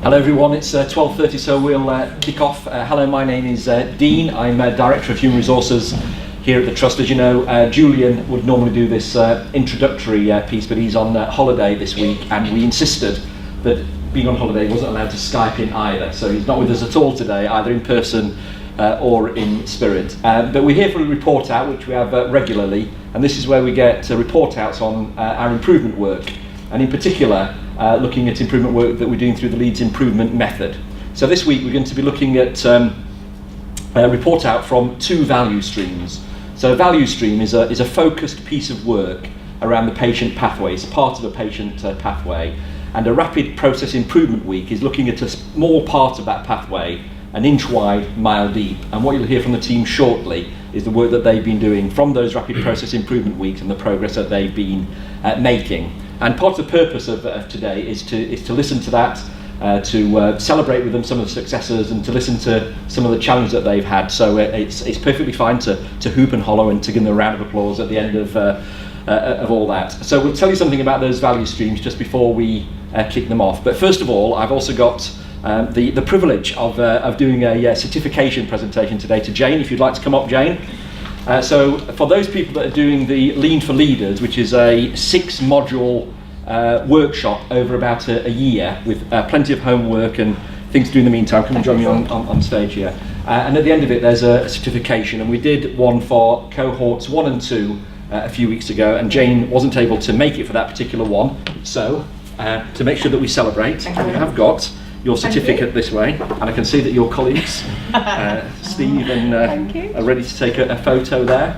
Hello everyone, it's 12:30, so we'll kick off. Hello, my name is Dean. I'm Director of Human Resources here at the Trust. As you know, Julian would normally do this introductory piece, but he's on holiday this week, and we insisted that being on holiday he wasn't allowed to Skype in either, so he's not with us at all today, either in person or in spirit. But we're here for a report out, which we have regularly, and this is where we get report outs on our improvement work, and in particular looking at improvement work that we're doing through the Leeds improvement method. So this week we're going to be looking at a report out from two value streams. So a value stream is a focused piece of work around the patient pathway. It's part of a patient pathway, and a rapid process improvement week is looking at a small part of that pathway, an inch wide, mile deep. And what you'll hear from the team shortly is the work that they've been doing from those rapid process improvement weeks and the progress that they've been making. And part of the purpose of today is to listen to that, to celebrate with them some of the successes, and to listen to some of the challenges that they've had. So it's perfectly fine to hoop and hollow and to give them a round of applause at the end of all that. So we'll tell you something about those value streams just before we kick them off. But first of all, I've also got the privilege of doing a certification presentation today to Jane. If you'd like to come up, Jane. So for those people that are doing the Lean for Leaders, which is a 6-module workshop over about a year with plenty of homework and things to do in the meantime, come and join me on stage here. And at the end of it there's a certification, and we did one for cohorts 1 and 2 a few weeks ago, and Jane wasn't able to make it for that particular one. So to make sure that we celebrate, we have got your certificate this way, and I can see that your colleagues, Steve and are ready to take a photo there.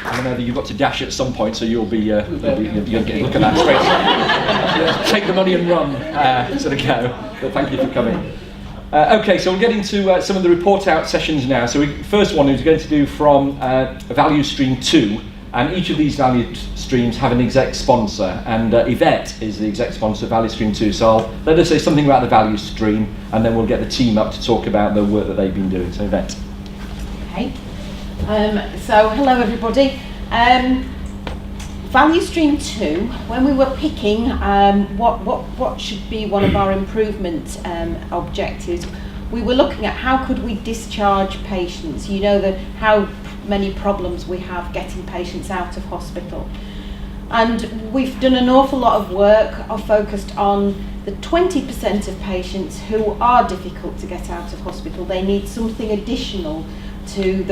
I know that you've got to dash at some point, so you'll get a look at that straight. Take the money and run, sort of go. But thank you for coming. Okay, so we'll get into some of the report out sessions now. So first one is going to do from value stream 2, and each of these value streams have an exec sponsor, and Yvette is the exec sponsor of value stream 2. So I'll let her say something about the value stream, and then we'll get the team up to talk about the work that they've been doing. So Yvette. Okay, so hello everybody. Value stream 2, when we were picking what should be one of our improvement objectives, we were looking at how could we discharge patients. You know how many problems we have getting patients out of hospital. And we've done an awful lot of work focused on the 20% of patients who are difficult to get out of hospital. They need something additional to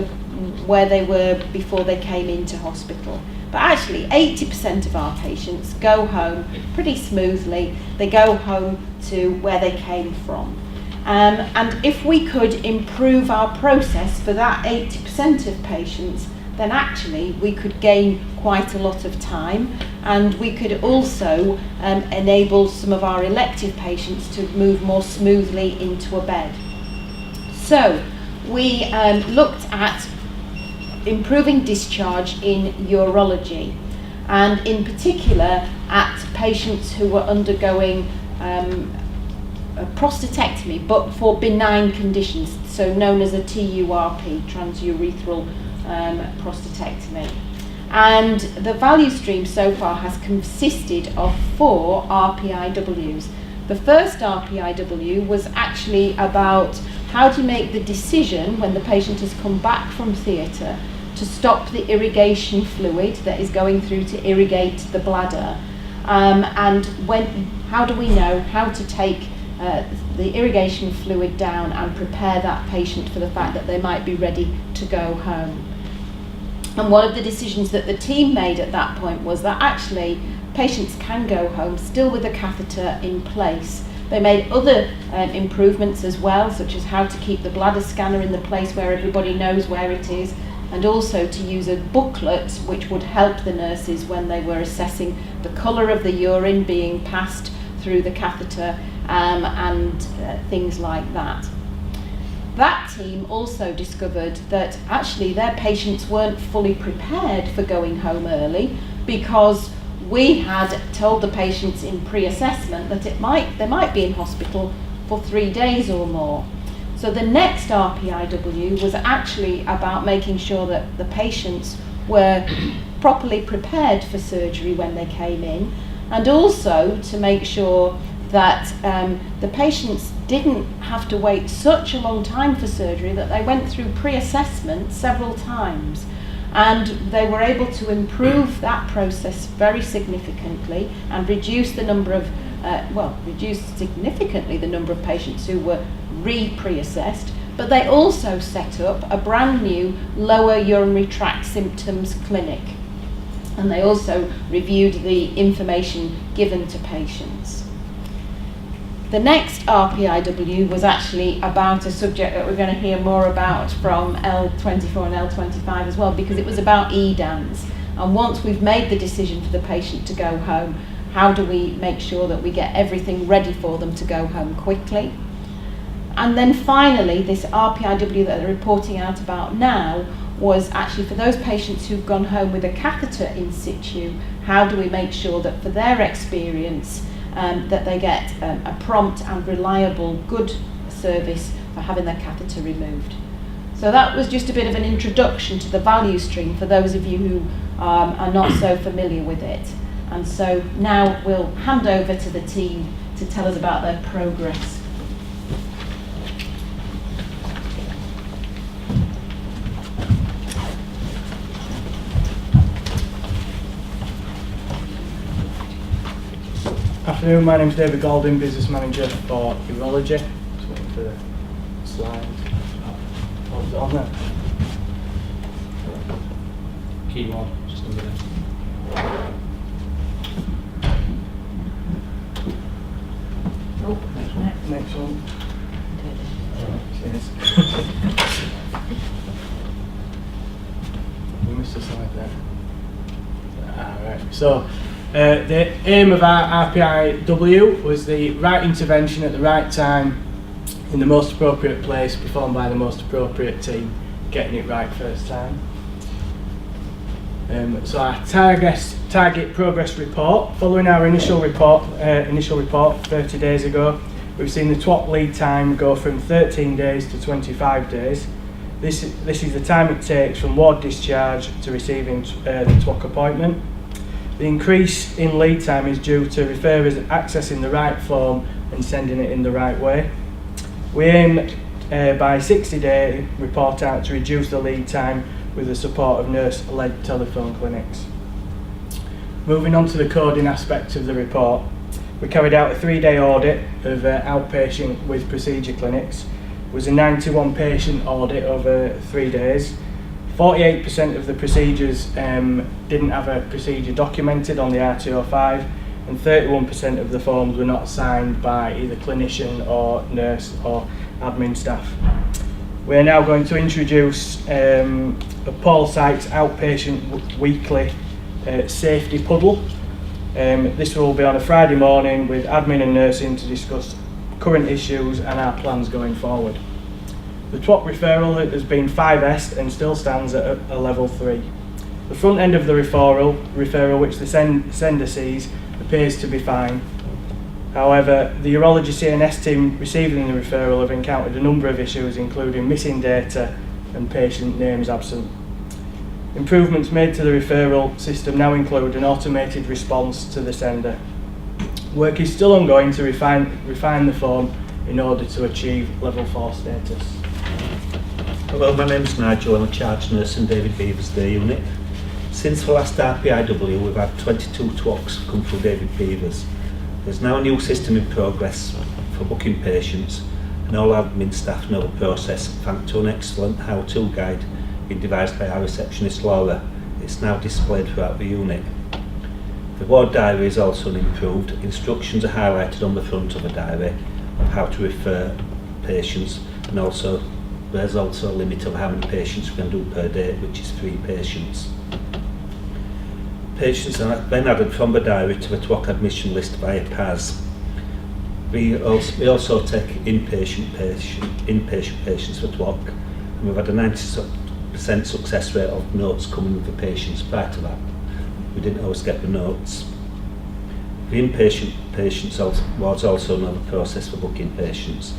where they were before they came into hospital. But actually 80% of our patients go home pretty smoothly. They go home to where they came from. And if we could improve our process for that 80% of patients, then actually we could gain quite a lot of time, and we could also enable some of our elective patients to move more smoothly into a bed. So we looked at improving discharge in urology, and in particular at patients who were undergoing a prostatectomy, but for benign conditions, so known as a TURP, transurethral prostatectomy. And the value stream so far has consisted of 4 RPIWs. The first RPIW was actually about how to make the decision when the patient has come back from theatre to stop the irrigation fluid that is going through to irrigate the bladder, and how do we know how to take the irrigation fluid down and prepare that patient for the fact that they might be ready to go home. And one of the decisions that the team made at that point was that actually patients can go home still with a catheter in place, They made other improvements as well, such as how to keep the bladder scanner in the place where everybody knows where it is, and also to use a booklet which would help the nurses when they were assessing the colour of the urine being passed through the catheter and things like that. That team also discovered that actually their patients weren't fully prepared for going home early, because we had told the patients in pre-assessment that they might be in hospital for 3 days or more. So the next RPIW was actually about making sure that the patients were properly prepared for surgery when they came in, and also to make sure that the patients didn't have to wait such a long time for surgery, that they went through pre-assessment several times. And they were able to improve that process very significantly and reduce the number of, reduce significantly the number of patients who were pre-assessed, but they also set up a brand new lower urinary tract symptoms clinic. And they also reviewed the information given to patients. The next RPIW was actually about a subject that we're going to hear more about from L24 and L25 as well, because it was about EDANs. And once we've made the decision for the patient to go home, how do we make sure that we get everything ready for them to go home quickly? And then finally, this RPIW that they're reporting out about now was actually for those patients who've gone home with a catheter in situ, how do we make sure that for their experience that they get a prompt and reliable, good service for having their catheter removed. So that was just a bit of an introduction to the value stream for those of you who are not so familiar with it. And so now we'll hand over to the team to tell us about their progress. Afternoon, my name is David Golding, Business Manager for Urology. Just waiting for the slide. What was it on there? Key one, just under there. Oh, Next one. Cheers. We missed a slide there. Right. So, the aim of our RPIW was the right intervention at the right time in the most appropriate place, performed by the most appropriate team, getting it right first time. So our target progress report, following our initial report 30 days ago, we've seen the TWOC lead time go from 13 days to 25 days. This is the time it takes from ward discharge to receiving the TWOC appointment. The increase in lead time is due to referrers accessing the right form and sending it in the right way. We aim by 60-day report out to reduce the lead time with the support of nurse-led telephone clinics. Moving on to the coding aspect of the report, we carried out a 3-day audit of outpatient with procedure clinics. It was a 91 patient audit over 3 days. 48% of the procedures didn't have a procedure documented on the RTO5, and 31% of the forms were not signed by either clinician or nurse or admin staff. We are now going to introduce a Paul Sykes outpatient weekly safety puddle. This will be on a Friday morning with admin and nursing to discuss current issues and our plans going forward. The TWOC referral has been 5S and still stands at a level 3. The front end of the referral which the sender sees appears to be fine. However, the urology CNS team receiving the referral have encountered a number of issues, including missing data and patient names absent. Improvements made to the referral system now include an automated response to the sender. Work is still ongoing to refine the form in order to achieve level 4 status. Hello, my name is Nigel. I'm a charge nurse in David Beaver's day unit. Since the last RPIW, we've had 22 TWOCs come through David Beaver's. There's now a new system in progress for booking patients, and all admin staff know the process thanks to an excellent how-to guide being devised by our receptionist Laura. It's now displayed throughout the unit. The ward diary is also improved. Instructions are highlighted on the front of the diary of how to refer patients, and also there's also a limit of how many patients we can do per day, which is 3 patients. Patients are then added from the diary to the TWOC admission list via PAS. We also take inpatient patients for TWOC, and we've had a 90% success rate of notes coming with the patients. Prior to that, we didn't always get the notes. The inpatient patients was also another process for booking patients.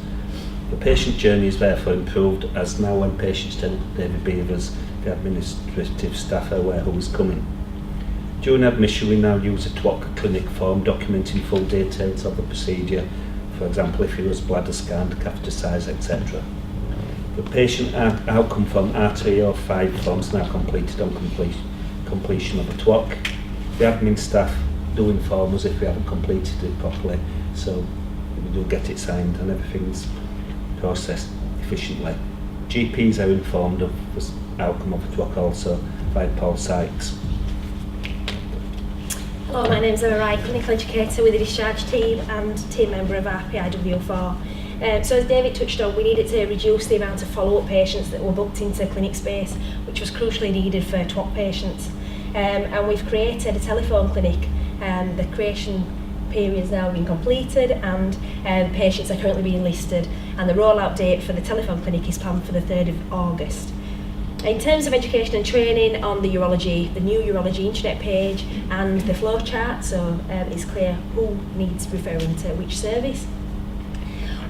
The patient journey is therefore improved, as now when patients tell David Beavers, the administrative staff are aware who is coming. During admission, we now use a TWOC clinic form documenting full details of the procedure, for example if he was bladder scanned, catheter size, etc. The patient outcome form R305 forms now completed on completion of the TWOC. The admin staff do inform us if we haven't completed it properly, so we do get it signed and everything's processed efficiently. GPs are informed of the outcome of the TWOC also by Paul Sykes. Hello, my name's Emma Wright, clinical educator with the discharge team and team member of RPIW4. So as David touched on, we needed to reduce the amount of follow-up patients that were booked into clinic space, which was crucially needed for TWOC patients. And we've created a telephone clinic. The creation period has now been completed, and patients are currently being listed, and the rollout date for the telephone clinic is planned for the 3rd of August. In terms of education and training on the urology, the new urology internet page and the flow chart, so it's clear who needs referring to which service.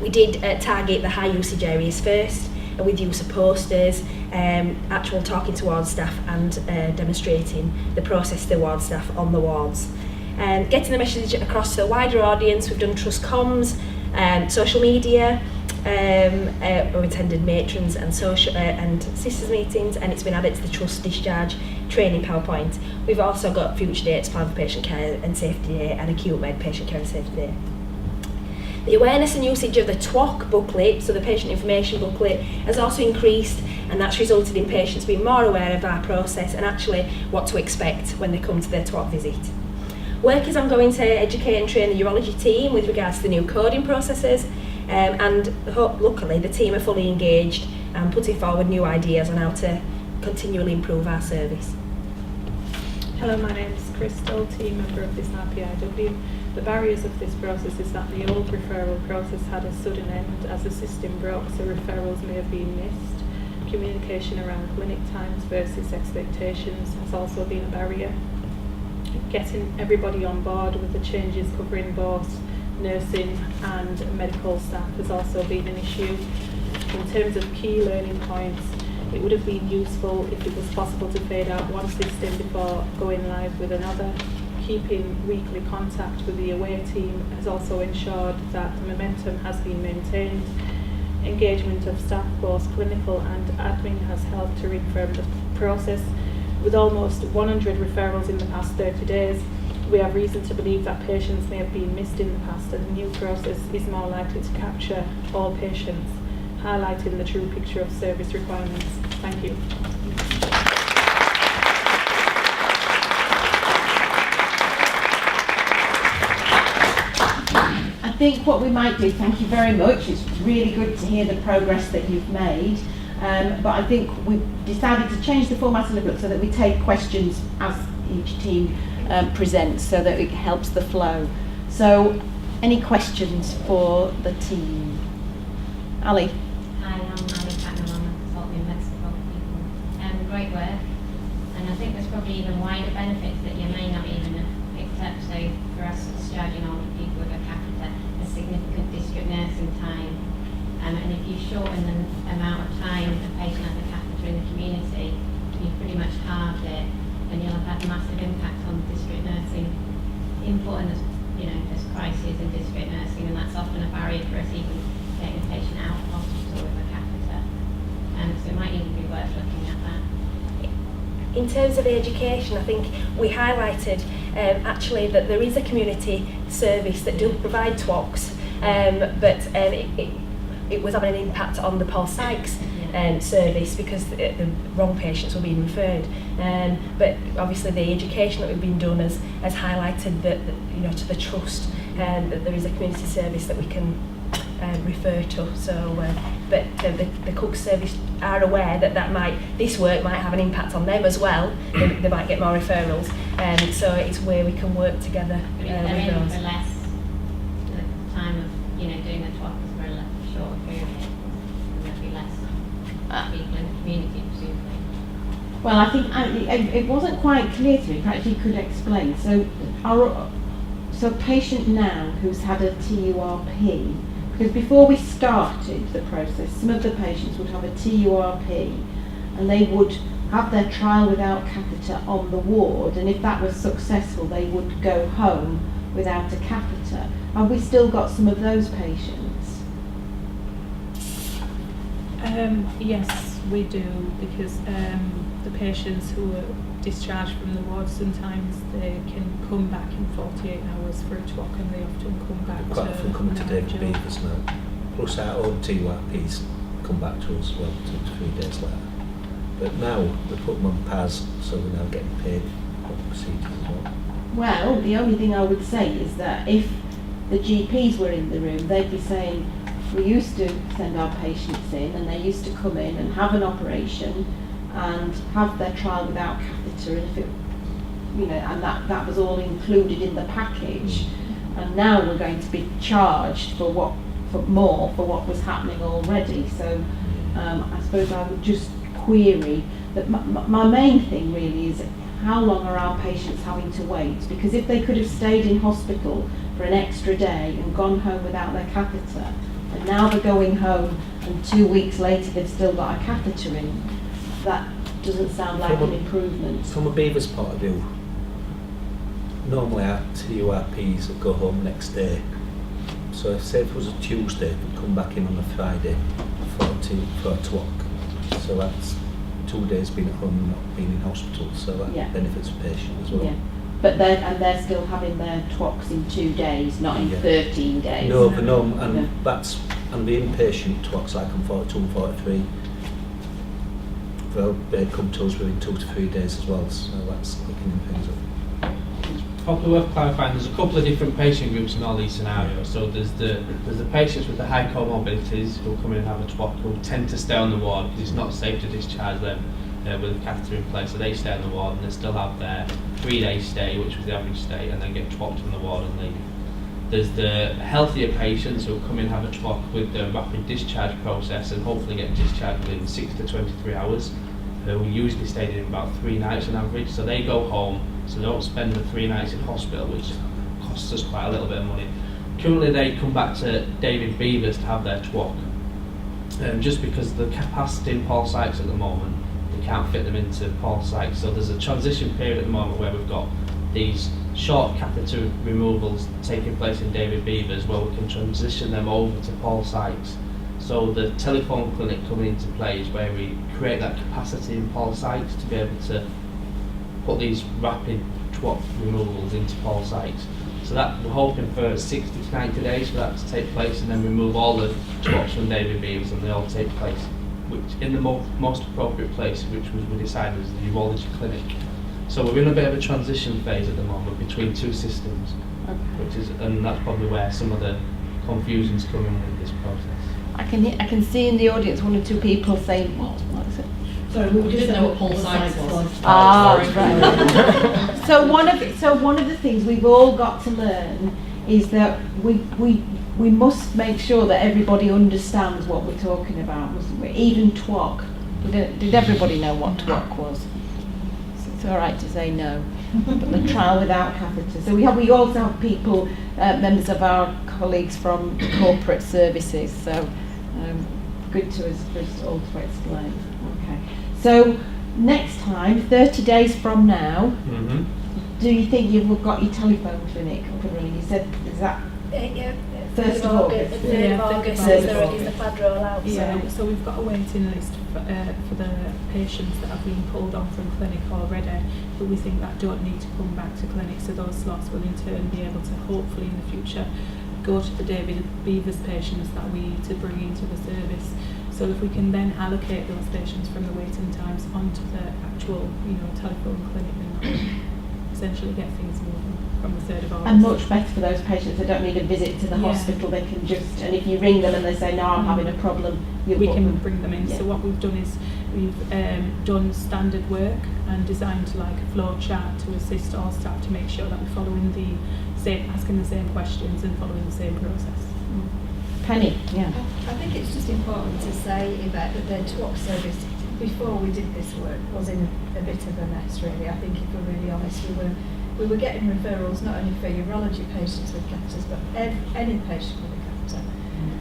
We did target the high usage areas first, with use of posters, actual talking to ward staff and demonstrating the process to the ward staff on the wards. Getting the message across to a wider audience, we've done trust comms, social media, we attended matrons and social and sisters meetings, and it's been added to the Trust Discharge training PowerPoint. We've also got future dates planned for Patient Care and Safety Day and Acute Med Patient Care and Safety Day. The awareness and usage of the TWOC booklet, so the patient information booklet, has also increased, and that's resulted in patients being more aware of our process and actually what to expect when they come to their TWOC visit. Work is ongoing to educate and train the urology team with regards to the new coding processes, and luckily the team are fully engaged and putting forward new ideas on how to continually improve our service. Hello, my name is Crystal, team member of this RPIW. The barriers of this process is that the old referral process had a sudden end as the system broke, so referrals may have been missed. Communication around clinic times versus expectations has also been a barrier. Getting everybody on board with the changes covering both nursing and medical staff has also been an issue. In terms of key learning points, it would have been useful if it was possible to fade out one system before going live with another. Keeping weekly contact with the away team has also ensured that the momentum has been maintained. Engagement of staff, both clinical and admin, has helped to reaffirm the process. With almost 100 referrals in the past 30 days, we have reason to believe that patients may have been missed in the past, and the new process is more likely to capture all patients, highlighting the true picture of service requirements. Thank you. I think what we might do, thank you very much, it's really good to hear the progress that you've made, but I think we've decided to change the format a little bit so that we take questions as each team presents, so that it helps the flow. So, any questions for the team? Ali? Hi, I'm Ali Patnam, I'm a consultant in Mexico people. Great work, and I think there's probably even wider benefits that you may not even have picked up. So for us discharging older people with a catheter, a significant district nursing time, and if you shorten the amount of time a patient has a catheter in the community, you've pretty much halved it, and you'll have had massive impact on district nursing input, and there's crises in district nursing, and that's often a barrier for us even getting a patient out of hospital with a catheter, so it might even be worth looking at that. In terms of the education, I think we highlighted actually that there is a community service that do provide TWOCs, but it was having an impact on the Paul Sykes service because the wrong patients were being referred. But obviously the education that we've been done has highlighted that, you know, to the trust that there is a community service that we can refer to. So, but the Cook service are aware that this work might have an impact on them as well. They might get more referrals. So it's where we can work together But if they're in with for those. less, the time of, you know, doing the TWAC is for a shorter period, and there'll be less people in the community, presumably. Well, I think it wasn't quite clear to me. Perhaps you could explain. So patient now who's had a TURP, because before we started the process, some of the patients would have a TURP and they would have their trial without catheter on the ward, and if that was successful they would go home without a catheter. Have we still got some of those patients? Yes, we do, because the patients who are discharged from the ward, sometimes they can come back in 48 hours for a TWAC, and they often come back Quite often coming to David Beavers now. Plus our own TURPs come back to us 2 to 3 days later. But now we put them on PAS, so we're now getting paid for the procedures as well. Well, the only thing I would say is that if the GPs were in the room, they'd be saying, we used to send our patients in and they used to come in and have an operation and have their trial without catheter, and if it, you know, and that was all included in the package. And now we're going to be charged for what was happening already. So I suppose I would just query that. My main thing really is, how long are our patients having to wait? Because if they could have stayed in hospital for an extra day and gone home without their catheter, and now they're going home and 2 weeks later they've still got a catheter in, that doesn't sound like an improvement. From a Beavers point of view, normally our TURPs would go home next day. So if, say if it was a Tuesday, we'd come back in on a Friday for a TWAC. So that's 2 days being at home and not being in hospital, so that benefits the patient as well. Yeah. But they're still having their TWACs in 2 days, not in 13 days. No, but no, and that's, and the inpatient TWACs like on 42 and 43, they come to us within 2 to 3 days as well, so that's quickening things up. Probably worth clarifying, there's a couple of different patient groups in all these scenarios. So there's the patients with the high comorbidities who come in and have a TWAC, who tend to stay on the ward because it's not safe to discharge them with a catheter in place, so they stay on the ward and they still have their 3-day stay, which was the average stay, and then get TWAC'd on the ward and leave. There's the healthier patients who come in and have a TWAC with the rapid discharge process and hopefully get discharged within 6 to 23 hours, who usually stayed in about 3 nights on average, so they go home, so they don't spend the 3 nights in hospital, which costs us quite a little bit of money. Currently they come back to David Beavers to have their TWAC, just because of the capacity in Paul Sykes at the moment, they can't fit them into Paul Sykes, so there's a transition period at the moment where we've got these short catheter removals taking place in David Beavers where we can transition them over to Paul Sykes. So the telephone clinic coming into play is where we create that capacity in Paul Sykes to be able to put these rapid TWAC removals into Paul Sykes. So that we're hoping for 60 to 90 days for that to take place, and then remove all the TWACs from David Beavers and they all take place, which in the most appropriate place, which we decided is the urology clinic. So we're in a bit of a transition phase at the moment between 2 systems, and that's probably where some of the confusion's coming with this process. I can see in the audience 1 or 2 people saying, what is it? Sorry, we didn't know what Paul Sykes was. Right. So one of the things we've all got to learn is that we must make sure that everybody understands what we're talking about, mustn't we? Even TWAC. Did everybody know what TWAC was? It's all right to say no. But the trial without catheter. So we also have people, members of our colleagues from corporate services. So good to us for us all to explain. Okay. So next time, 30 days from now, do you think you've got your telephone clinic up and running? You said, is that 1st of August? 3rd of August is the planned rollout. Yeah, so we've got a waiting list for the patients that have been pulled on from clinic already, but we think that don't need to come back to clinic, so those slots will in turn be able to hopefully in the future go to the David Beavers patients that we need to bring into the service. So if we can then allocate those patients from the waiting times onto the actual, telephone clinic, then essentially get things moving from the 3rd of August. And much better for those patients. They don't need a visit to the hospital. They can just, and if you ring them and they say, no, I'm having a problem, we can bring them in. Yeah. So what we've done is we've done standard work and designed like a flow chart to assist all staff to make sure that we're following asking the same questions and following the same process. Penny, yeah. I think it's just important to say, Yvette, that the TWOC service, before we did this work, was in a bit of a mess, really. I think if we're really honest, we were getting referrals not only for urology patients with catheters, but any patient with a catheter.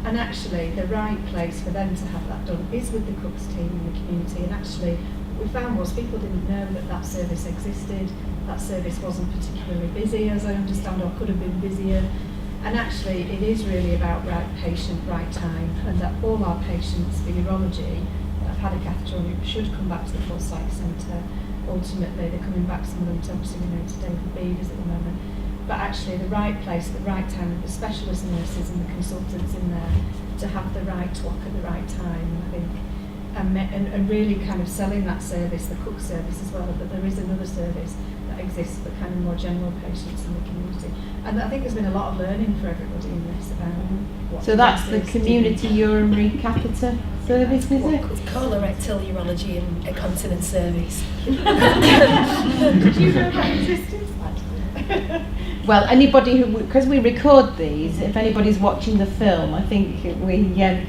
And actually, the right place for them to have that done is with the Cooks team in the community. And actually, what we found was people didn't know that service existed. That service wasn't particularly busy, as I understand, or could have been busier. And actually, it is really about right patient, right time, and that all our patients for urology that have had a catheter on should come back to the full psych centre. Ultimately, they're coming back, some of them obviously to David Beavers at the moment. But actually, the right place, the right time, with the specialist nurses and the consultants in there to have the right TWOC at the right time, I think. And really kind of selling that service, the Cook service as well, that there is another service that exists for kind of more general patients in the community. And I think there's been a lot of learning for everybody in this about what So that's the community urinary catheter service, is it? Colorectal urology and incontinence service. Did you know that existed? Well, anybody who, because we record these, if anybody's watching the film, I think it's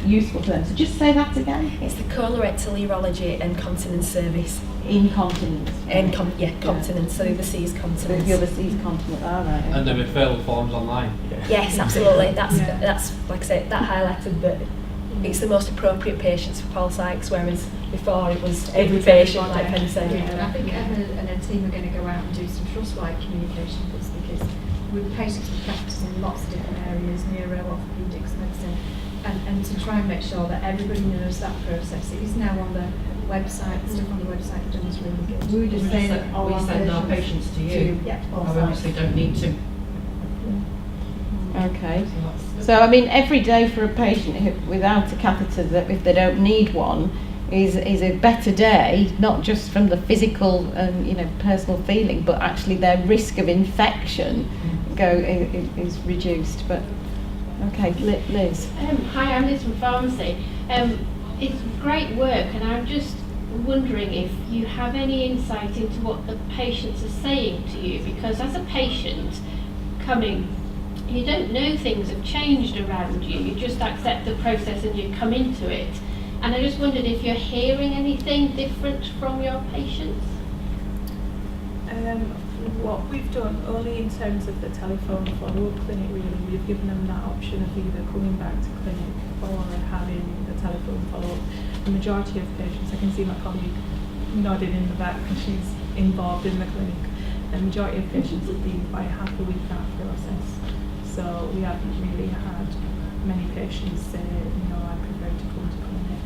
useful for them. So just say that again. It's the colorectal urology and continence service. Incontinence. Continence. So the overseas continence. The overseas continence. All right. And the referral forms online. Yes, absolutely. That's like I say, that highlighted that it's the most appropriate patients for Paul Sykes, whereas before it was every patient, like Penny said. And I think Emma and her team are going to go out and do some trust-like communication with us, because with patients with catheters in lots of different areas, neuro, orthopaedics, medicine, and to try and make sure that everybody knows that process. It is now on the website, the stuff on the website we've done is really good. We just say that we send our patients to you. Yeah, I obviously don't need to. Okay. So, I mean, every day for a patient without a catheter, that if they don't need one, is a better day, not just from the physical, personal feeling, but actually their risk of infection is reduced. But okay, Liz. Hi, I'm Liz from Pharmacy. It's great work, and I'm just wondering if you have any insight into what the patients are saying to you, because as a patient coming, you don't know things have changed around you. You just accept the process and you come into it. And I just wondered if you're hearing anything different from your patients. What we've done, only in terms of the telephone follow-up clinic, really, we've given them that option of either coming back to clinic or having the telephone follow-up. The majority of patients, I can see my colleague nodding in the back because she's involved in the clinic. The majority of patients have been quite happy with that process. So we haven't really had many patients say, I prefer to come to clinic.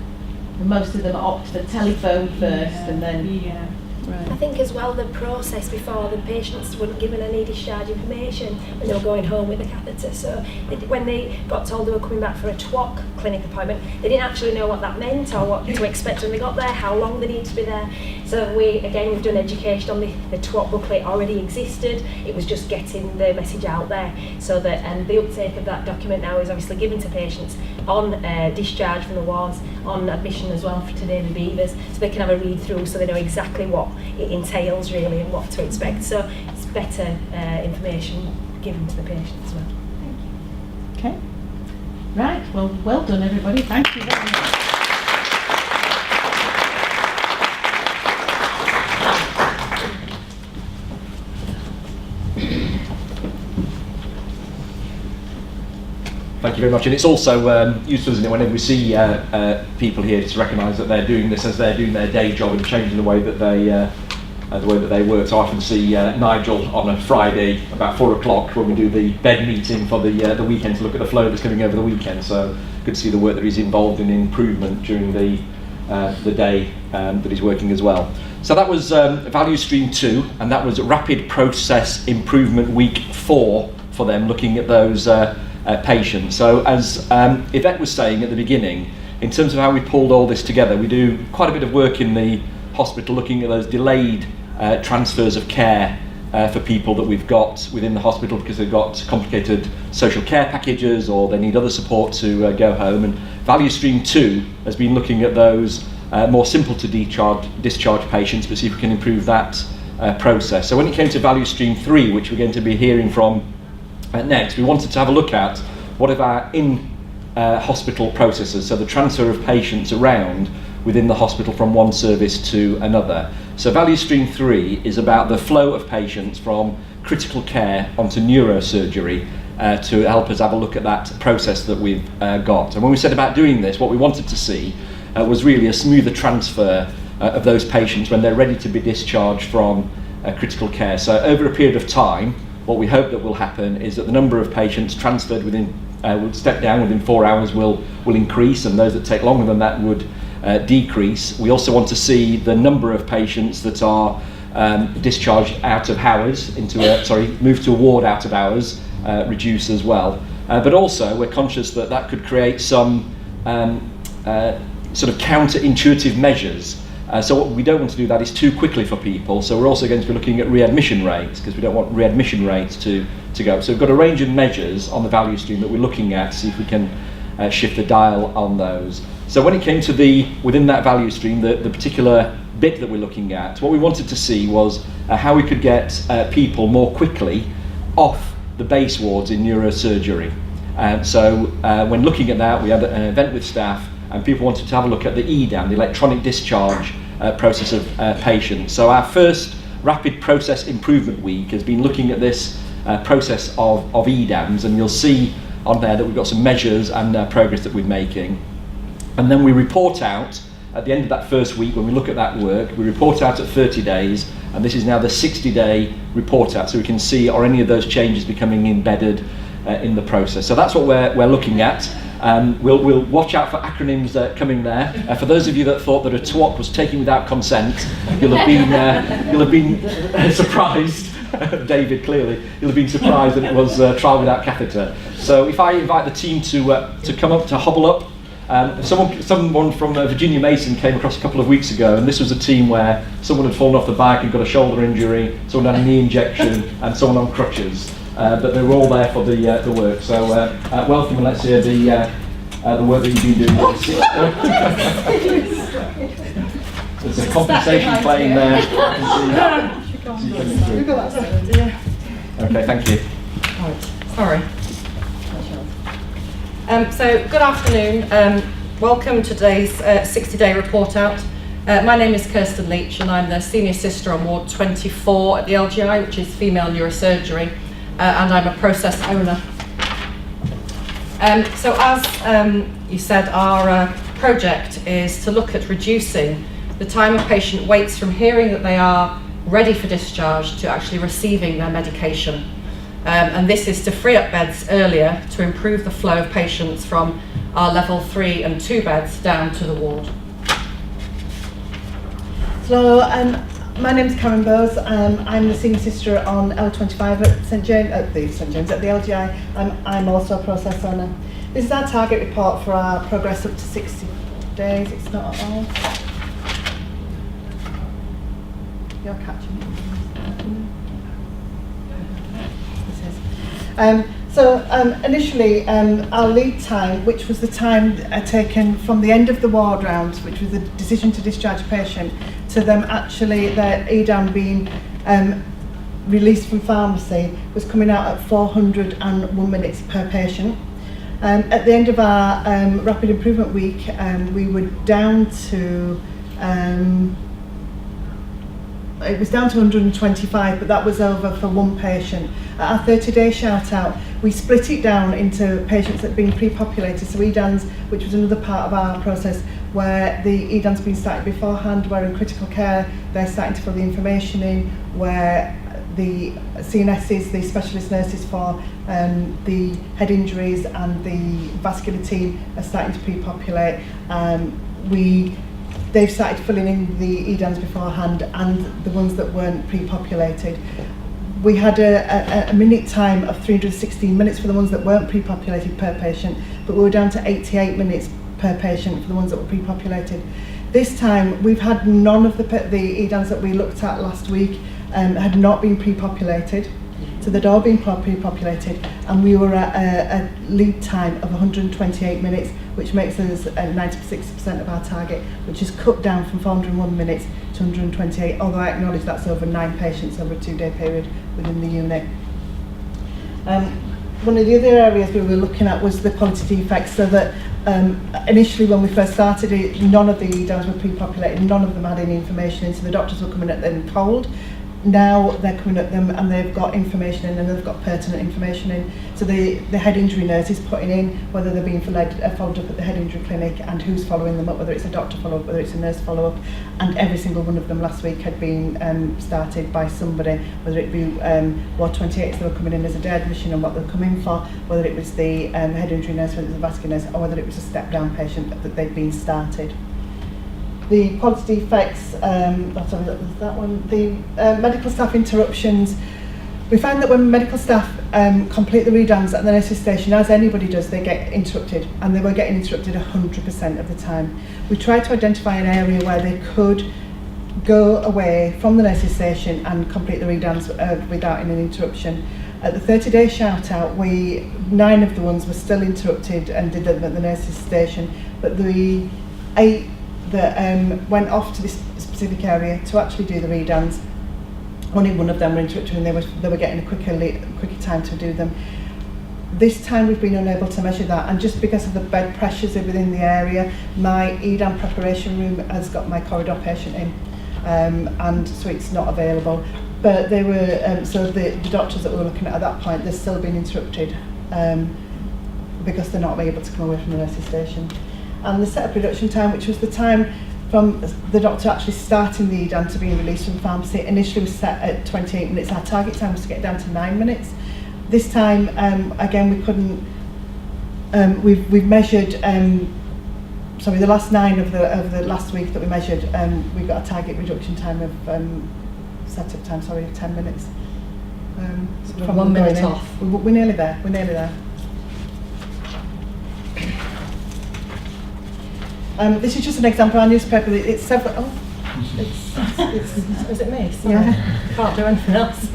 Most of them opt for telephone first, and then. Yeah. Right. I think as well the process before, the patients weren't given any discharge information when they were going home with the catheter. So when they got told they were coming back for a TWOC clinic appointment, they didn't actually know what that meant or what to expect when they got there, how long they need to be there. So we've done education on the TWOC booklet already existed. It was just getting the message out there. So that the uptake of that document now is obviously given to patients on discharge from the wards, on admission as well to David Beavers, so they can have a read through, so they know exactly what it entails really and what to expect. So it's better information given to the patient as well. Thank you. Okay. Right. Well done, everybody. Thank you very much. Thank you very much. And it's also useful, isn't it, whenever we see people here, to recognise that they're doing this as they're doing their day job and changing the way that they work. So I often see Nigel on a Friday about 4 o'clock when we do the bed meeting for the weekend to look at the flow that's coming over the weekend. So good to see the work that he's involved in improvement during the day that he's working as well. So that was Value Stream 2, and that was Rapid Process Improvement Week 4 for them, looking at those patient. So as Yvette was saying at the beginning, in terms of how we pulled all this together, we do quite a bit of work in the hospital looking at those delayed transfers of care for people that we've got within the hospital because they've got complicated social care packages or they need other support to go home. And Value Stream 2 has been looking at those more simple to discharge patients, but see if we can improve that process. So when it came to Value Stream 3, which we're going to be hearing from next, we wanted to have a look at what of our in-hospital processes, so the transfer of patients around within the hospital from one service to another. So Value Stream 3 is about the flow of patients from critical care onto neurosurgery to help us have a look at that process that we've got. And when we said about doing this, what we wanted to see was really a smoother transfer of those patients when they're ready to be discharged from critical care. So over a period of time, what we hope that will happen is that the number of patients transferred will step down within 4 hours will increase, and those that take longer than that would decrease. We also want to see the number of patients that are discharged out of hours moved to a ward out of hours reduce as well. But also we're conscious that that could create some sort of counterintuitive measures. So what we don't want to do that is too quickly for people. So we're also going to be looking at readmission rates because we don't want readmission rates to go. So we've got a range of measures on the value stream that we're looking at to see if we can shift the dial on those. So when it came to within that value stream, the particular bit that we're looking at, what we wanted to see was how we could get people more quickly off the base wards in neurosurgery. So when looking at that, we had an event with staff and people wanted to have a look at the EDAM, the electronic discharge process of patients. So our first rapid process improvement week has been looking at this process of EDAMs, and you'll see on there that we've got some measures and progress that we're making. And then we report out at the end of that first week, when we look at that work, we report out at 30 days, and this is now the 60-day report out, so we can see are any of those changes becoming embedded in the process. So that's what we're looking at. We'll watch out for acronyms coming there. For those of you that thought that a TWOC was taken without consent, you'll have been surprised. David, clearly, you'll have been surprised that it was trial without catheter. So if I invite the team to come up, to hobble up. Someone from Virginia Mason came across a couple of weeks ago, and this was a team where someone had fallen off the bike and got a shoulder injury, someone had a knee injection, and someone on crutches. But they were all there for the work. So welcome, and let's hear the work that you've been doing. There's a compensation playing there. Okay, thank you. Right, sorry. So, good afternoon. Welcome to today's 60-day report out. My name is Kirsten Leach, and I'm the Senior Sister on Ward 24 at the LGI, which is Female Neurosurgery, and I'm a process owner. So as you said, our project is to look at reducing the time a patient waits from hearing that they are ready for discharge to actually receiving their medication. And this is to free up beds earlier to improve the flow of patients from our level 3 and 2 beds down to the ward. So my name's Karen Bowes. I'm the Senior Sister on L25 at St James, at the LGI. I'm also a process owner. This is our target report for our progress up to 60 days. It's not at all. You're catching it. Initially, our lead time, which was the time taken from the end of the ward round, which was the decision to discharge a patient, to them actually their EDAM being released from pharmacy, was coming out at 401 minutes per patient. At the end of our rapid improvement week, we were down to it was down to 125, but that was over for one patient. At our 30-day shout out, we split it down into patients that had been pre-populated, so EDANs, which was another part of our process, where the EDAN's been started beforehand, where in critical care they're starting to fill the information in, where the CNSs, the specialist nurses for the head injuries and the vascular team are starting to pre-populate. They've started filling in the EDANs beforehand, and the ones that weren't pre-populated. we had a minute time of 316 minutes for the ones that weren't pre-populated per patient, but we were down to 88 minutes per patient for the ones that were pre-populated. This time, we've had none of the EDANs that we looked at last week had not been pre-populated. So they'd all been pre-populated, and we were at a lead time of 128 minutes, which makes us 96% of our target, which is cut down from 401 minutes to 128, although I acknowledge that's over 9 patients over a 2-day period within the unit. One of the other areas we were looking at was the quality defects, so that initially when we first started it, none of the EDANs were pre-populated, none of them had any information in, so the doctors were coming at them cold. Now they're coming at them and they've got information in, and they've got pertinent information in. So the head injury nurse is putting in whether they're being followed up at the head injury clinic and who's following them up, whether it's a doctor follow-up, whether it's a nurse follow-up. And every single one of them last week had been started by somebody, whether it be Ward 28 that were coming in as a day admission and what they're coming for, whether it was the head injury nurse, whether it was the vascular nurse, or whether it was a step-down patient that they'd been started. The quality defects, that one. The medical staff interruptions. We find that when medical staff complete the redans at the nurses station, as anybody does, they get interrupted, and they were getting interrupted 100% of the time. We tried to identify an area where they could go away from the nurses station and complete the redans without any interruption. At the 30-day shout-out, 9 of the ones were still interrupted and did them at the nurses station, but the 8 that went off to this specific area to actually do the redans, only one of them were interrupted, and they were getting a quicker time to do them. This time we've been unable to measure that, and just because of the bed pressures within the area, my EDAN preparation room has got my corridor patient in, and so it's not available. But they were, so the doctors that we were looking at that point, they're still being interrupted because they're not able to come away from the nurses station. And the set of production time, which was the time from the doctor actually starting the EDAN to being released from pharmacy, initially was set at 28 minutes. Our target time was to get down to 9 minutes. This time, again, we couldn't. We've measured. The last 9 of the last week that we measured, we've got a target reduction time of setup time. Sorry, of 10 minutes. So from 1 minute off. We're nearly there. We're nearly there. This is just an example of our newspaper. It's several. Is it me? Sorry. Yeah. Can't do anything else.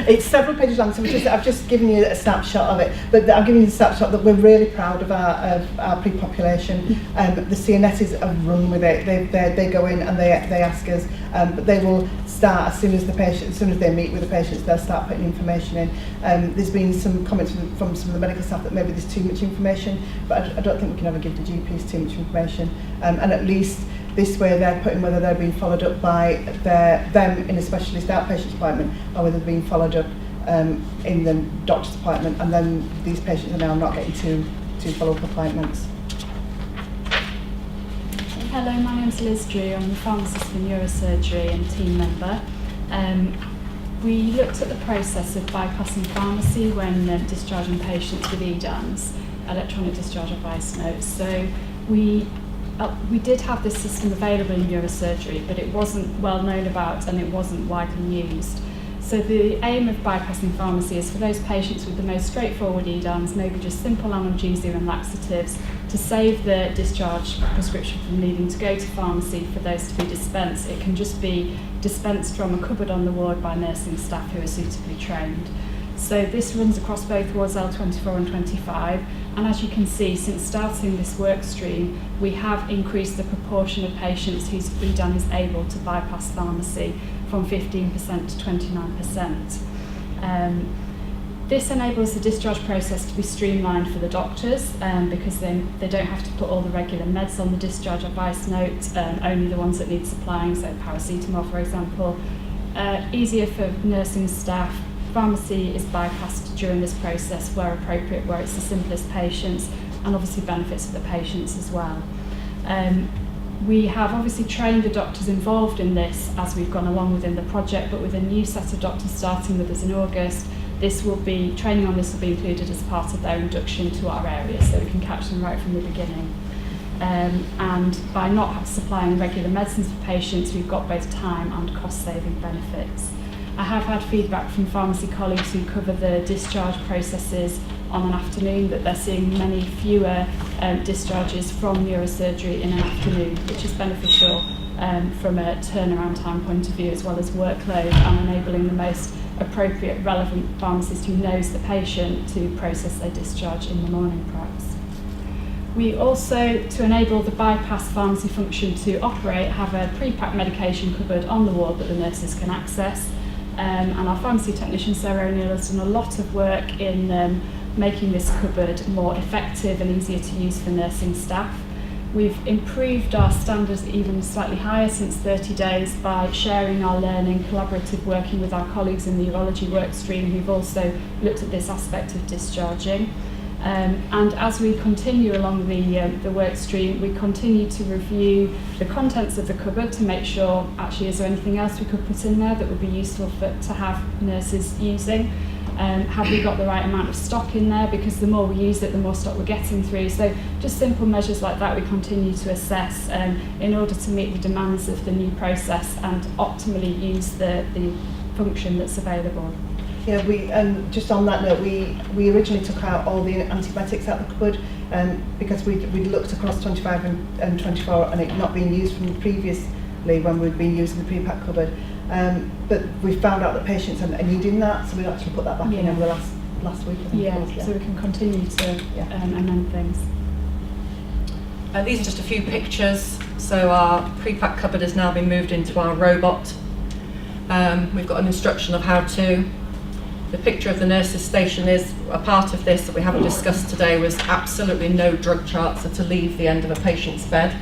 It's several pages long, so I've just given you a snapshot of it. But I'm giving you a snapshot that we're really proud of our pre-population. The CNSs have run with it. They go in and they ask us, but they will start as soon as they meet with the patients, they'll start putting information in. There's been some comments from some of the medical staff that maybe there's too much information, but I don't think we can ever give the GPs too much information. And at least this way they're putting whether they're being followed up by them in a specialist outpatient appointment, or whether they're being followed up in the doctor's appointment, and then these patients are now not getting two follow-up appointments. Hello, my name's Liz Drew. I'm the pharmacist for neurosurgery and team member. We looked at the process of bypassing pharmacy when discharging patients with EDANs, electronic discharge advice notes. So we did have this system available in neurosurgery, but it wasn't well known about and it wasn't widely used. So the aim of bypassing pharmacy is for those patients with the most straightforward EDANs, maybe just simple analgesia and laxatives, to save the discharge prescription from needing to go to pharmacy for those to be dispensed. It can just be dispensed from a cupboard on the ward by nursing staff who are suitably trained. So this runs across both wards L24 and 25, and as you can see, since starting this work stream, we have increased the proportion of patients whose EDAN is able to bypass pharmacy from 15% to 29%. This enables the discharge process to be streamlined for the doctors because then they don't have to put all the regular meds on the discharge advice note, only the ones that need supplying, so paracetamol for example. Easier for nursing staff. Pharmacy is bypassed during this process where appropriate, where it's the simplest patients, and obviously benefits for the patients as well. We have obviously trained the doctors involved in this as we've gone along within the project, but with a new set of doctors starting with us in August, training on this will be included as part of their induction to our area, so we can catch them right from the beginning. And by not supplying regular medicines for patients, we've got both time and cost-saving benefits. I have had feedback from pharmacy colleagues who cover the discharge processes on an afternoon that they're seeing many fewer discharges from neurosurgery in an afternoon, which is beneficial from a turnaround time point of view, as well as workload, and enabling the most appropriate, relevant pharmacist who knows the patient to process their discharge in the morning perhaps. We also, to enable the bypass pharmacy function to operate, have a pre-packed medication cupboard on the ward that the nurses can access. And our pharmacy technician, Sarah O'Neill, has done a lot of work in making this cupboard more effective and easier to use for nursing staff. We've improved our standards even slightly higher since 30 days by sharing our learning, collaborative working with our colleagues in the urology work stream who've also looked at this aspect of discharging. And as we continue along the work stream, we continue to review the contents of the cupboard to make sure, actually, is there anything else we could put in there that would be useful to have nurses using? Have we got the right amount of stock in there? Because the more we use it, the more stock we're getting through. So just simple measures like that we continue to assess in order to meet the demands of the new process and optimally use the function that's available. Yeah, we just on that note, we originally took out all the antibiotics out of the cupboard because we looked across 25 and 24 and it not being used from previously when we'd been using the pre-pack cupboard. But we found out that patients are needing that, so we actually put that back in over the last week. I think it was, so we can continue to amend things. These are just a few pictures. So our pre-pack cupboard has now been moved into our robot. We've got an instruction of how to. The picture of the nurse's station is a part of this that we haven't discussed today. Was absolutely no drug charts are to leave the end of a patient's bed.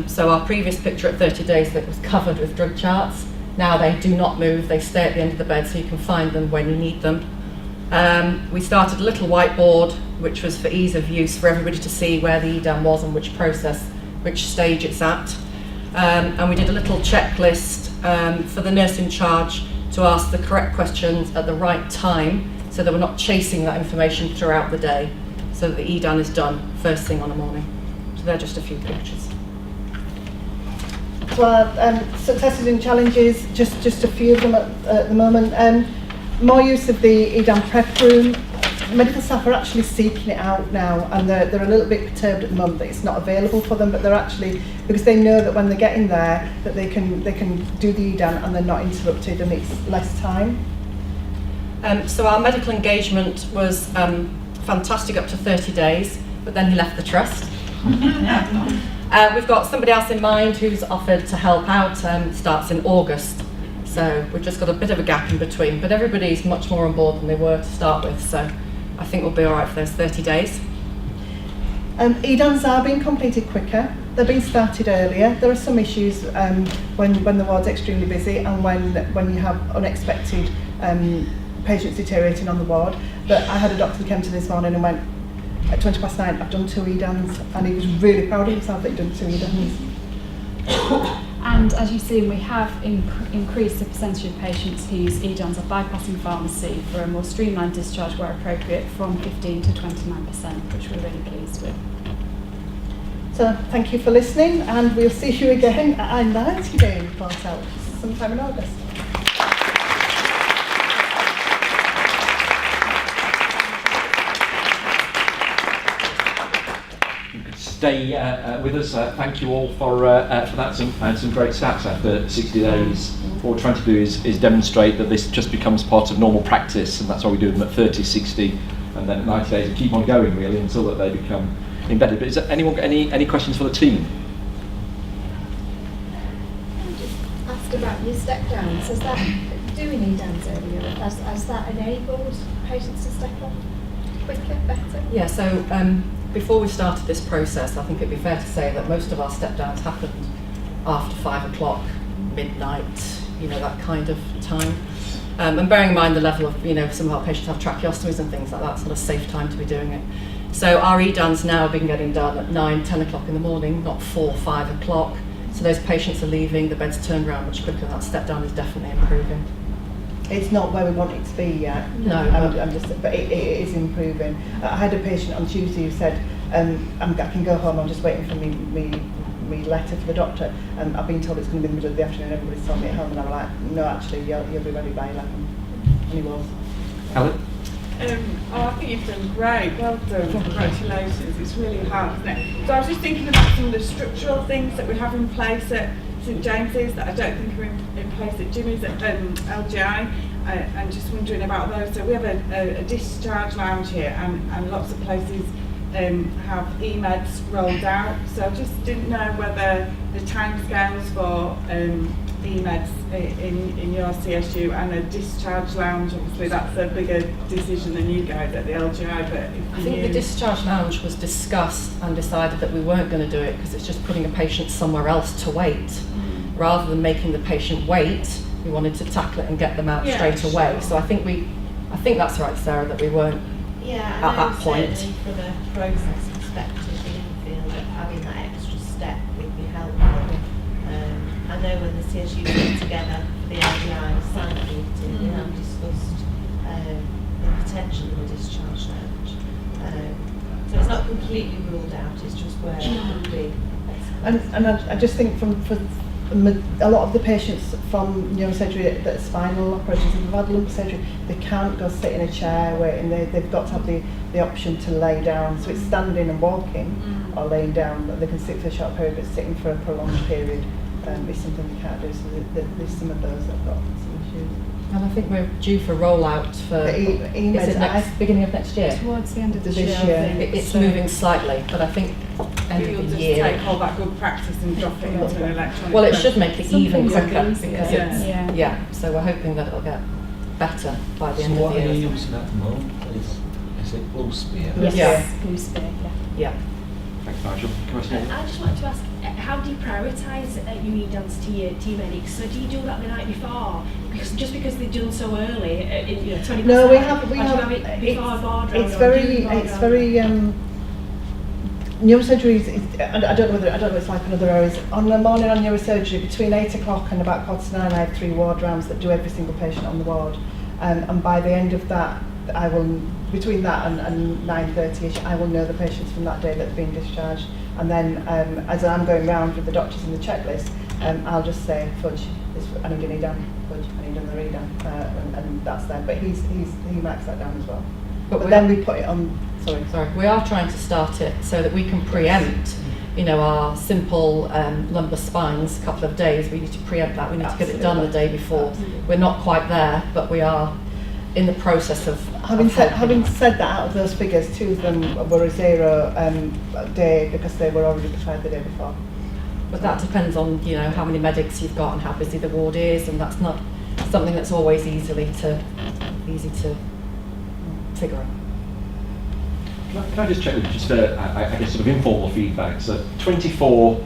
So our previous picture at 30 days that was covered with drug charts, now they do not move, they stay at the end of the bed so you can find them when you need them. We started a little whiteboard which was for ease of use for everybody to see where the EDAM was and which process, which stage it's at. And we did a little checklist for the nurse in charge to ask the correct questions at the right time so that we're not chasing that information throughout the day, so that the EDAN is done first thing on the morning. So they're just a few pictures. Well, successes and challenges, just a few of them at the moment. More use of the EDAM prep room. Medical staff are actually seeking it out now, and they're a little bit perturbed at the moment that it's not available for them, but they're actually, because they know that when they're getting there that they can do the EDAN and they're not interrupted and it's less time. So our medical engagement was fantastic up to 30 days, but then he left the trust. We've got somebody else in mind who's offered to help out, starts in August. So we've just got a bit of a gap in between, but everybody's much more on board than they were to start with, so I think we'll be all right for those 30 days. EDANs are being completed quicker, they're being started earlier. There are some issues when the ward's extremely busy and when you have unexpected patients deteriorating on the ward. But I had a doctor that came to this morning and went, at 9:20, I've done 2 EDANs, and he was really proud of himself that he'd done 2 EDANs. And as you've seen, we have increased the percentage of patients whose EDANs are bypassing pharmacy for a more streamlined discharge where appropriate from 15 to 29%, which we're really pleased with. So thank you for listening, and we'll see you again at our 90-day report out sometime in August. Stay with us. Thank you all for that. Some great stats after 60 days. What we're trying to do is demonstrate that this just becomes part of normal practice, and that's why we do them at 30, 60, and then 90 days, and keep on going really until that they become embedded. But is there anyone got any questions for the team? Just ask about your step downs. Has that doing EDANs earlier? Has that enabled patients to step up quicker, better? Yeah. So. Before we started this process, I think it'd be fair to say that most of our step downs happened after 5 o'clock, midnight, that kind of time. And bearing in mind the level of, some of our patients have tracheostomies and things like that, sort of safe time to be doing it. So our EDANs now have been getting done at 9, 10 o'clock in the morning, not 4, 5 o'clock. So those patients are leaving, the bed's turned around much quicker, that step down is definitely improving. It's not where we want it to be yet. No. But it is improving. I had a patient on Tuesday who said, I can go home, I'm just waiting for me me letter for the doctor, and I've been told it's going to be in the middle of the afternoon. Everybody's told me at home, and I'm like, no, actually, you'll be ready by 11. And he was. Helen? I think you've done great. Well done. Congratulations. It's really hard, isn't it? So I was just thinking about some of the structural things that we have in place at St James's that I don't think are in place at Jimmy's at LGI. And just wondering about those. So we have a discharge lounge here, and lots of places have e-meds rolled out. So I just didn't know whether the timescales for e-meds in your CSU and a discharge lounge, obviously that's a bigger decision than you guys at the LGI, but I think the discharge lounge was discussed and decided that we weren't going to do it because it's just putting a patient somewhere else to wait. Rather than making the patient wait, we wanted to tackle it and get them out straight away. Sure. So I think that's right, Sarah, that we weren't at that point. From a process perspective, we didn't feel that having that extra step would be helpful. I know when the CSU got together for the LGI sign-up meeting, we have discussed the potential of a discharge lounge. So it's not completely ruled out, it's just where it could be. And I just think for a lot of the patients from neurosurgery that are spinal operations, if they've had lumbar surgery, they can't go sit in a chair waiting. They've got to have the option to lay down. So it's standing and walking or laying down. They can sit for a short period, but sitting for a prolonged period is something they can't do. So there's some of those that have got some issues. And I think we're due for rollout for is it beginning of next year? Towards the end of this year. It's moving slightly, but I think end you'll of the just year. take all that good practice and drop it into an electronic. Well, it should make it even quicker because Yeah. it's so we're hoping that it'll get better by the end So of the what are year. you using at the moment? Is it Blue Spear? Yes. Yeah. Blue Spear, Yeah. Thanks, Nigel. I just wanted to ask, how do you prioritise your EDANs to your medics? So do you do that the night before? Because they're done so early, 20%? No, we have it before board round. It's very neurosurgery. I don't know what it's like in other areas. On the morning on neurosurgery, between 8 o'clock and about 8:45, I have 3 ward rounds that do every single patient on the ward. And by the end of that, I will, between that and 9:30ish, I will know the patients from that day that have been discharged. And then as I'm going round with the doctors in the checklist, I'll just say, Fudge, I need an EDAN, Fudge, I need another EDAN, and that's there. But he marks that down as well. But then we put it on. Sorry. We are trying to start it so that we can preempt, our simple lumbar spines. A couple of days, we need to preempt that. We need to get it done the day before. We're not quite there, but we are in the process of. Having said that, out of those figures, 2 of them were a 0 day because they were already prescribed the day before. But that depends on how many medics you've got and how busy the ward is, and that's not something that's always easy to figure out. Can I just check with I guess sort of informal feedback? So 24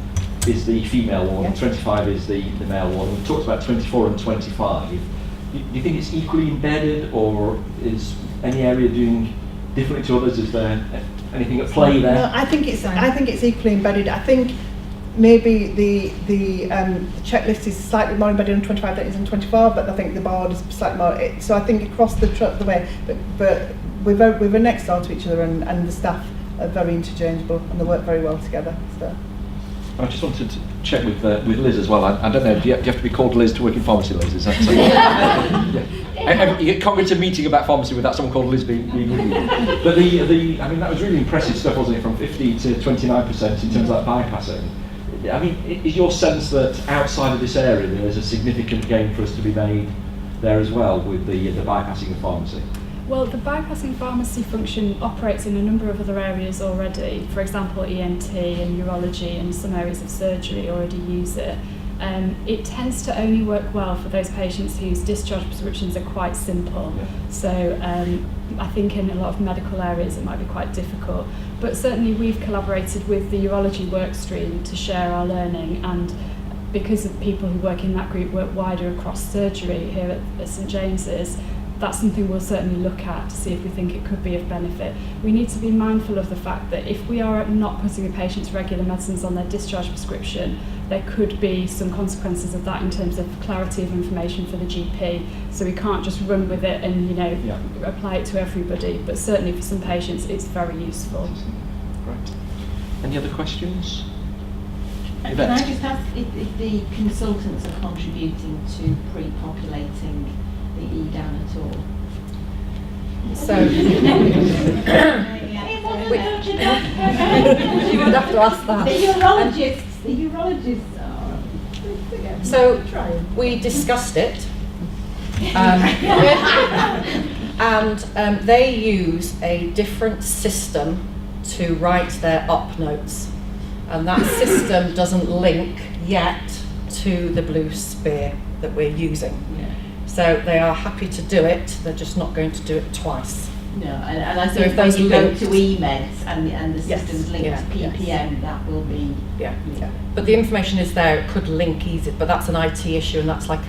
is the female ward, and 25 is the male ward. And we talked about 24 and 25. Do you think it's equally embedded, or is any area doing differently to others? Is there anything at play there? No, I think it's equally embedded. I think maybe the checklist is slightly more embedded in 25 than it is in 24, but I think the board is slightly more. So I think across the way, but we're next door to each other, and the staff are very interchangeable and they work very well together. So. I just wanted to check with Liz as well. I don't know, do you have to be called Liz to work in pharmacy, Liz? Is that so? You can't go to a meeting about pharmacy without someone called Liz being with you. But I mean, that was really impressive stuff, wasn't it? From 50 to 29% in terms of that bypassing. I mean, is your sense that outside of this area there's a significant gain for us to be made there as well with the bypassing of pharmacy? Well, the bypassing pharmacy function operates in a number of other areas already. For example, ENT and urology and some areas of surgery already use it. It tends to only work well for those patients whose discharge prescriptions are quite simple. Yeah. So I think in a lot of medical areas it might be quite difficult. But certainly we've collaborated with the urology work stream to share our learning, and because of people who work in that group work wider across surgery here at St James's, that's something we'll certainly look at to see if we think it could be of benefit. We need to be mindful of the fact that if we are not putting a patient's regular medicines on their discharge prescription, there could be some consequences of that in terms of clarity of information for the GP. So we can't just run with it and apply it to everybody, but certainly for some patients it's very useful. Great. Any other questions? Can I just ask if the consultants are contributing to pre-populating the EDAN at all? So, you would have to ask that. The urologists are. So we discussed it, and they use a different system to write their op notes, and that system doesn't link yet to the blue spear that we're using. So they are happy to do it, they're just not going to do it twice. No, and I So think if when those you go linked- to EMEDS and the Yes. system's linked Yeah. to PPM, that will be... Yeah. But the information is there, it could link easy, but that's an IT issue, and that's like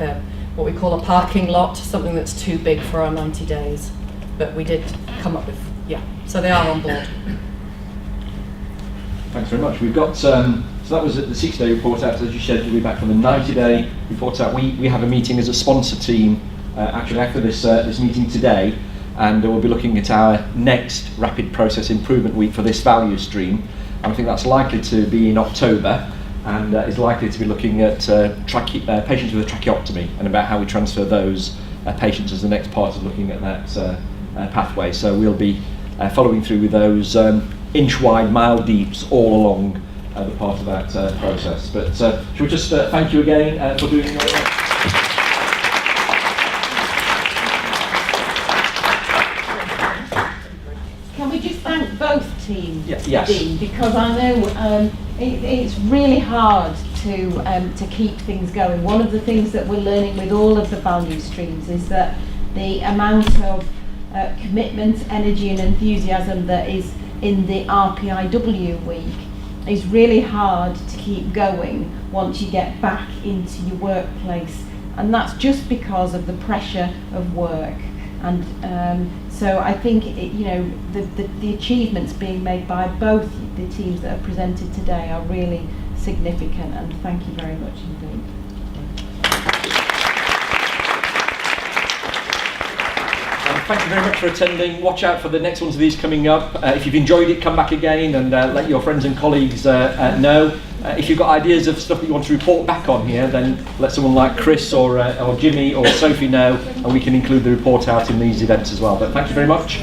what we call a parking lot, something that's too big for our 90 days. But we did come up with, so they are on board. Thanks very much. We've got, so that was the 6-day report out, as you said, we'll be back on the 90-day report out. We have a meeting as a sponsor team, actually after this meeting today, and we'll be looking at our next rapid process improvement week for this value stream. And I think that's likely to be in October, and is likely to be looking at patients with a tracheotomy and about how we transfer those patients as the next part of looking at that pathway. So we'll be following through with those inch-wide, mile deeps all along the part of that process. But shall we just thank you again for doing your work? Can we just thank both teams, Yes. Dean, because I know it's really hard to keep things going. One of the things that we're learning with all of the value streams is that the amount of commitment, energy and enthusiasm that is in the RPIW week is really hard to keep going once you get back into your workplace, and that's just because of the pressure of work. And so I think the achievements being made by both the teams that are presented today are really significant, and thank you very much indeed. Thank you very much for attending. Watch out for the next ones of these coming up. If you've enjoyed it, come back again and let your friends and colleagues know. If you've got ideas of stuff that you want to report back on here, then let someone like Chris or Jimmy or Sophie know, and we can include the report out in these events as well. But thank you very much.